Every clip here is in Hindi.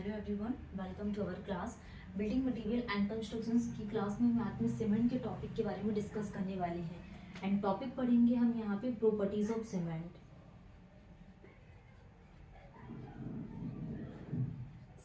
Hello everyone, welcome to our class building material and constructions की क्लास में हम आज में सीमेंट के टॉपिक के बारे में डिस्कस करने वाले हैं। एंड टॉपिक पढ़ेंगे हम यहाँ पे प्रॉपर्टीज ऑफ सीमेंट।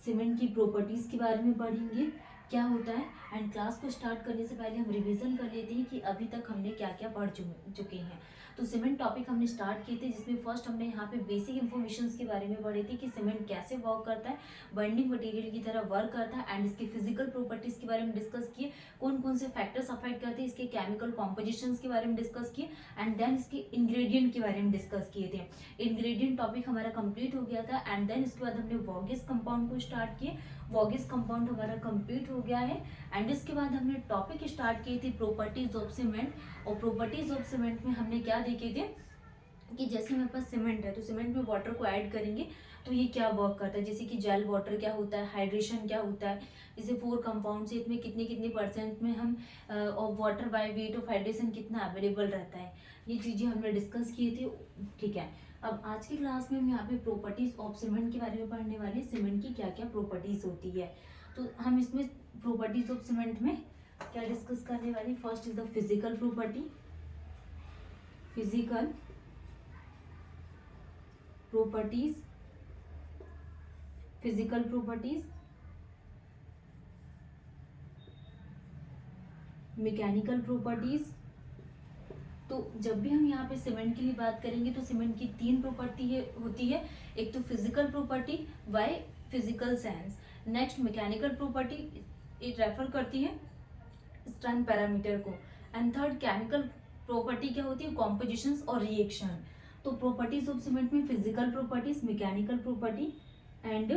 सीमेंट की प्रॉपर्टीज के बारे में पढ़ेंगे क्या होता है। एंड क्लास को स्टार्ट करने से पहले हम रिवीजन कर लेते हैं कि अभी तक हमने क्या क्या पढ़ चुके हैं। तो सीमेंट टॉपिक हमने स्टार्ट किए थे, जिसमें फर्स्ट हमने यहाँ पे बेसिक इन्फॉर्मेशंस के बारे में पढ़े थे कि सीमेंट कैसे वर्क करता है, बाइंडिंग मटेरियल की तरह वर्क करता है। एंड इसकी फिजिकल प्रॉपर्टीज के बारे में डिस्कस किए, कौन कौन से फैक्टर्स अफेक्ट करते हैं, इसके केमिकल कॉम्पोजिशंस के बारे में डिस्कस किए। एंड देन इसके इंग्रेडिएंट के बारे में डिस्कस किए थे। इंग्रेडिएंट टॉपिक हमारा कंप्लीट हो गया था। एंड देन इसके बाद हमने वॉगिस कंपाउंड को स्टार्ट किए। वॉगिस कंपाउंड हमारा कंप्लीट हो गया है। एंड इसके बाद हमने टॉपिक स्टार्ट किए थे प्रॉपर्टीज ऑफ सीमेंट। और प्रॉपर्टीज ऑफ सीमेंट में हमने क्या देखे थे कि जैसे हमारे पास सीमेंट है तो सीमेंट में वाटर को ऐड करेंगे तो ये क्या वर्क करता है, जैसे कि जेल वाटर क्या होता है, हाइड्रेशन क्या होता है, जैसे 4 कंपाउंड से इसमें कितने कितने परसेंट में हम और water by weight of hydration कितना अवेलेबल रहता है, ये चीज़ें हमने डिस्कस किए थे। ठीक है, अब आज की क्लास में हम यहाँ पे प्रॉपर्टीज ऑफ सीमेंट के बारे में पढ़ने वाले हैं। सीमेंट की क्या क्या प्रॉपर्टीज होती है, तो हम इसमें प्रॉपर्टीज ऑफ सीमेंट में क्या डिस्कस करने वाले। First is the physical property. Physical properties, physical properties, mechanical properties. तो जब भी हम यहाँ पे सीमेंट के लिए बात करेंगे तो सीमेंट की 3 प्रॉपर्टी होती है। एक तो physical property by physical sense, next mechanical property, it refer करती है स्ट्रेंथ पैरामीटर को, एंड थर्ड केमिकल प्रॉपर्टी क्या होती है, कॉम्पोजिशंस और रिएक्शन। तो प्रॉपर्टीज ऑफ सीमेंट में physical properties, mechanical property and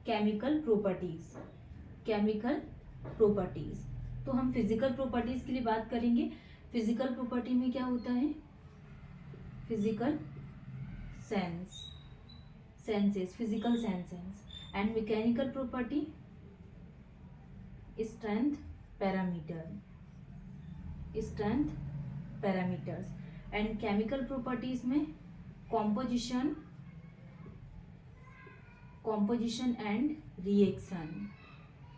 chemical properties. Chemical properties, तो हम फिजिकल प्रॉपर्टीज के लिए बात करेंगे। फिजिकल प्रॉपर्टी में क्या होता है, physical sense, senses, physical senses. And mechanical property strength parameter, strength parameters. And chemical properties में composition, composition and reaction,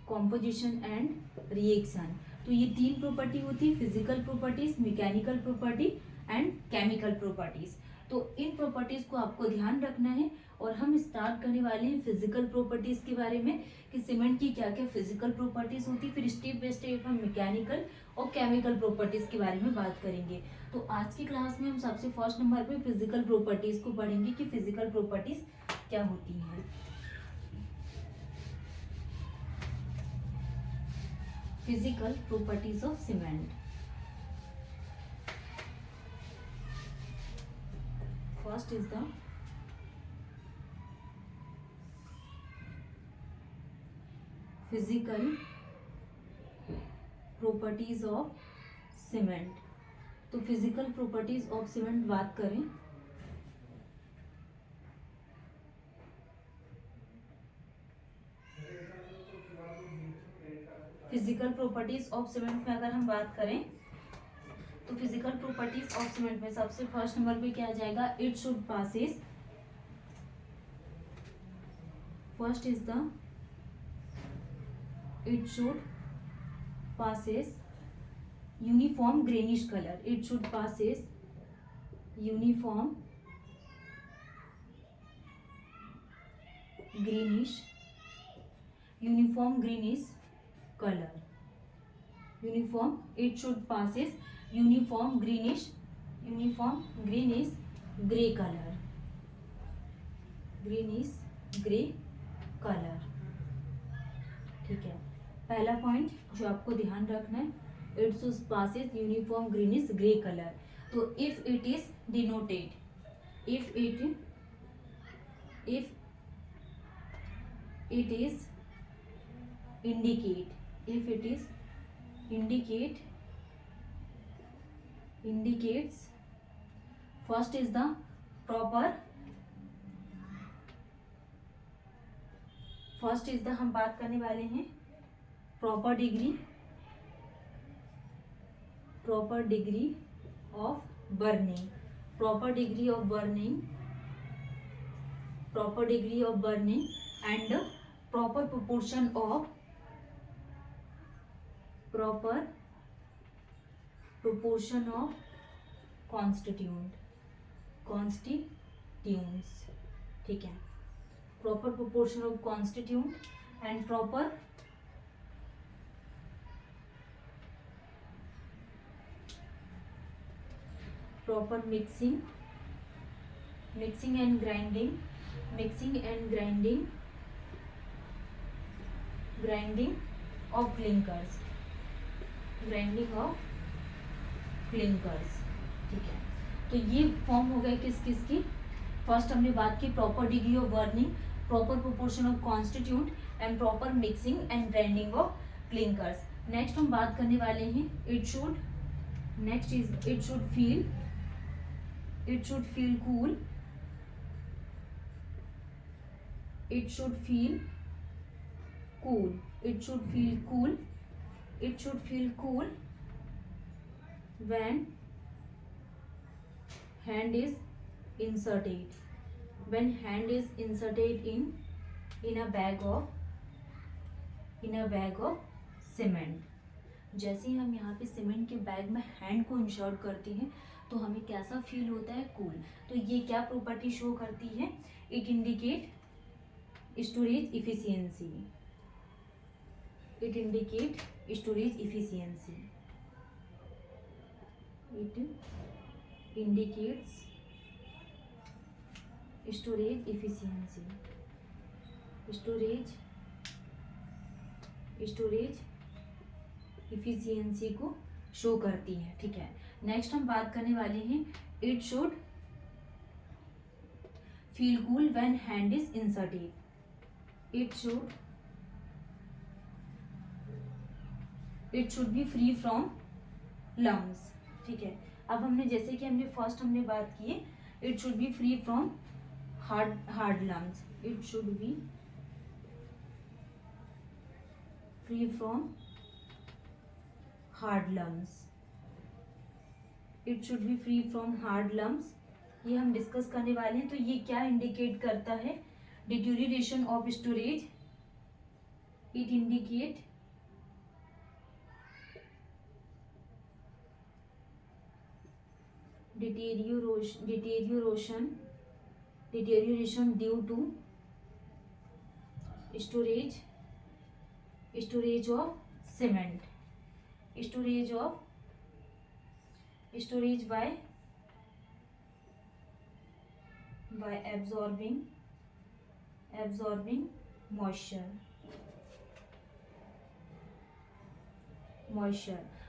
composition and reaction. तो ये 3 प्रॉपर्टी होती है, physical properties, mechanical property and chemical properties. तो इन प्रॉपर्टीज को आपको ध्यान रखना है। और हम स्टार्ट करने वाले हैं फिजिकल प्रॉपर्टीज के बारे में कि सीमेंट की क्या क्या फिजिकल प्रॉपर्टीज होती है। फिर स्टेप बाय स्टेप हम मैकेनिकल और केमिकल प्रॉपर्टीज के बारे में बात करेंगे। तो आज की क्लास में हम सबसे फर्स्ट नंबर पे फिजिकल प्रॉपर्टीज को पढ़ेंगे कि फिजिकल प्रॉपर्टीज क्या होती हैं। Physical properties of cement. First is the physical properties of cement. तो फिजिकल प्रॉपर्टीज ऑफ सीमेंट बात करें फिजिकल प्रॉपर्टीज ऑफ सीमेंट में अगर हम बात करें तो फिजिकल प्रॉपर्टीज ऑफ सीमेंट में सबसे फर्स्ट नंबर पे क्या आ जाएगा, it should passes, first is the it should passes uniform greenish color, it should passes uniform greenish, uniform greenish color, uniform, it should passes uniform greenish, uniform greenish gray color, greenish gray color। ठीक है, पहला पॉइंट जो आपको ध्यान रखना है, it should passes uniform greenish grey colour. तो if it is denoted, if it is indicate, if it is indicates first is the proper, first is the हम बात करने वाले हैं proper degree, proper degree of burning, proper degree of burning, proper degree of burning and proper proportion of constituents, ठीक है, proper proportion of constituent and proper mixing and grinding of clinkers, ठीक है। तो ये फॉर्म हो गए किस किस की। फर्स्ट हमने बात की proper degree of burning, proper proportion of constitute and proper mixing and grinding of clinkers. Next हम बात करने वाले हैं it should feel cool, when hand is inserted in a bag of cement. जैसे ही हम यहाँ पे सीमेंट के बैग में हैंड को इंसर्ट करते हैं तो हमें कैसा फील होता है, कूल। तो ये क्या प्रॉपर्टी शो करती है, it indicate storage efficiency, it indicates storage efficiency, storage efficiency को शो करती है, ठीक है। नेक्स्ट हम बात करने वाले हैं it should feel cool when hand is inserted, it should be free from lumps, ठीक है। अब हमने जैसे कि हमने बात की, it should be free from hard lumps, it should be free from hard lumps, ये हम डिस्कस करने वाले हैं। तो ये क्या इंडिकेट करता है, deterioration of storage, it indicate deterioration due to storage of cement, storage by absorbing moisture।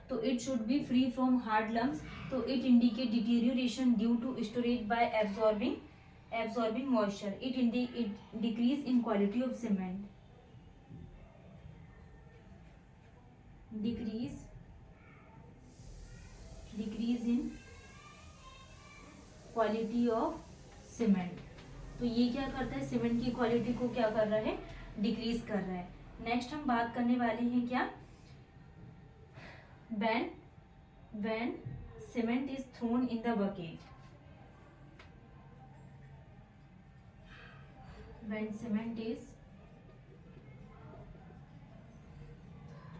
तो it should be free from hard lumps, तो it indicate deterioration due to storage by absorbing moisture, it decrease in quality of cement, decrease in quality of cement. तो ये क्या करता है, सीमेंट की क्वालिटी को क्या कर रहा है, डिक्रीज कर रहा है। नेक्स्ट हम बात करने वाले हैं क्या, when cement is thrown in the bucket, when cement is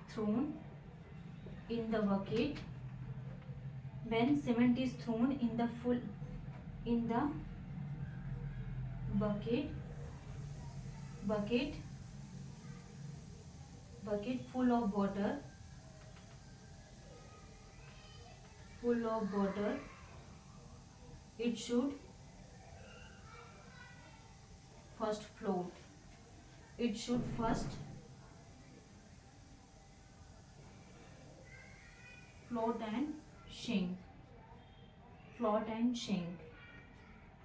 thrown in the bucket, when cement is thrown in the bucket full of water, it should first float, float and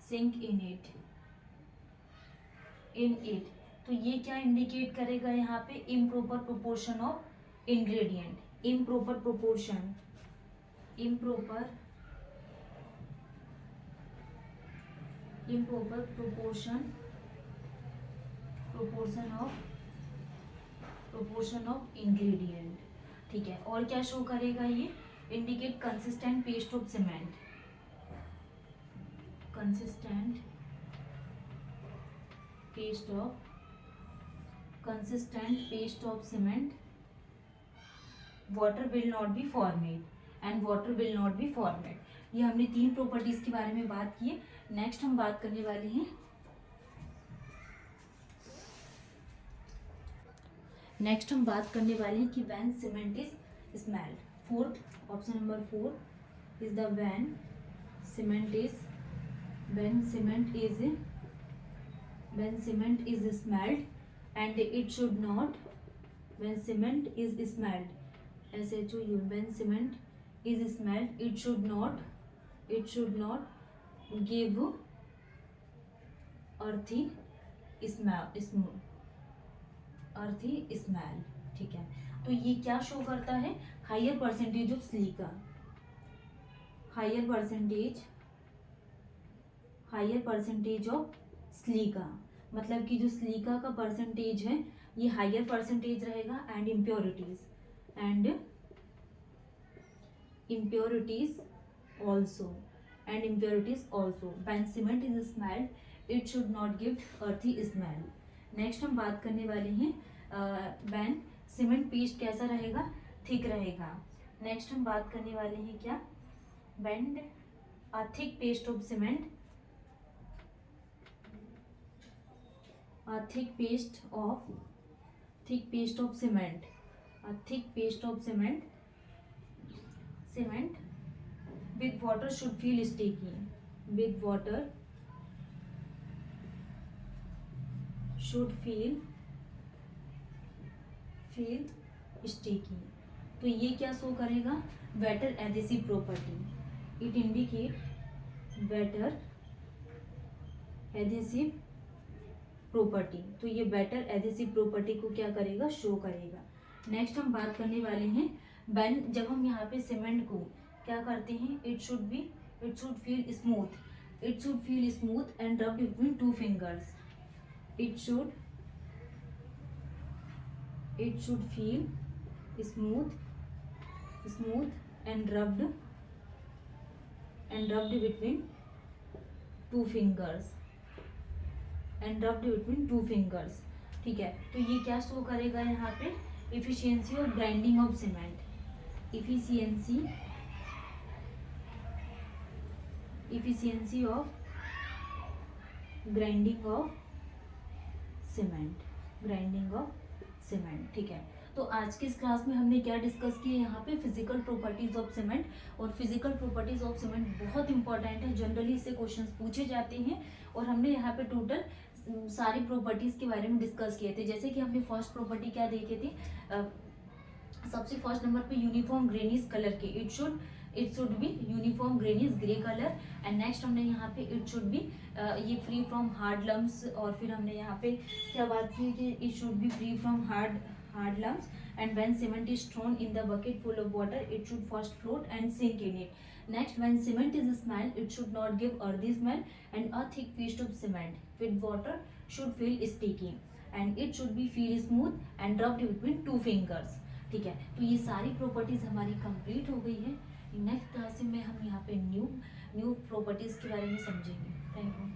sink in it। तो ये क्या इंडिकेट करेगा यहाँ पे, improper proportion of ingredient, improper proportion of ingredient, ठीक है। और क्या शो करेगा, ये indicate consistent paste of cement, consistent paste of cement, water will not be formed and water will not be formed. ये हमने 3 प्रॉपर्टीज के बारे में बात की है. नेक्स्ट हम बात करने वाले हैं कि when cement is smelled. Fourth option number 4 is the when cement is smelled and it should not, when cement is smelled, SHOU, when cement is smelled, it should not give earthy smell. ठीक है, तो ये क्या शो करता है? Higher percentage of silica, higher percentage of silica, मतलब कि जो सिलिका का परसेंटेज है ये हायर परसेंटेज रहेगा. And impurities also when cement is smelled it should not give earthy smell. Next हम बात करने वाले हैं व्हेन सीमेंट पेस्ट कैसा रहेगा? थिक रहेगा. नेक्स्ट हम बात करने वाले हैं क्या? When a thick paste of cement, a thick paste of cement with water should feel sticky, sticky. तो ये क्या शो करेगा? Better adhesive property. It indicate better adhesive property. तो ये बेटर एडहेसिव प्रॉपर्टी को क्या करेगा? शो करेगा. नेक्स्ट हम बात करने वाले हैं व्हेन, जब हम यहाँ पे सीमेंट को क्या करते हैं? It should feel smooth and rubbed between 2 fingers. It should feel smooth and rubbed between 2 fingers. ठीक है, तो ये क्या शो करेगा यहाँ पे? Efficiency of grinding of cement, efficiency of grinding of cement. ठीक है, तो आज की इस क्लास में हमने क्या डिस्कस किया? यहाँ पे फिजिकल प्रॉपर्टीज ऑफ सीमेंट. और फिजिकल प्रॉपर्टीज ऑफ सीमेंट बहुत इंपॉर्टेंट है, जनरली इससे क्वेश्चंस पूछे जाते हैं. और हमने यहाँ पे टोटल सारी प्रॉपर्टीज के बारे में डिस्कस किए थे. जैसे कि हमने फर्स्ट प्रॉपर्टी क्या देखे थे? सबसे फर्स्ट नंबर पे यूनिफॉर्म ग्रेनिश कलर के, it should be uniform greenish grey colour. And next हमने यहाँ पे इट शुड बी ये फ्री फ्रॉम हार्ड लम्स. और फिर हमने यहाँ पे क्या बात की कि it should be free from hard lumps. And when cement is thrown in the bucket full of water, it should first float and sink in it. Next, when cement is smelled, it should not give earthy smell. And a thick paste of cement with water should feel sticky. And it should be feel smooth and rubbed between 2 fingers. ठीक है, तो ये सारी प्रॉपर्टीज हमारी कंप्लीट हो गई है. नेक्स्ट क्लास में हम यहाँ पे न्यू प्रॉपर्टीज के बारे में समझेंगे. Thank you.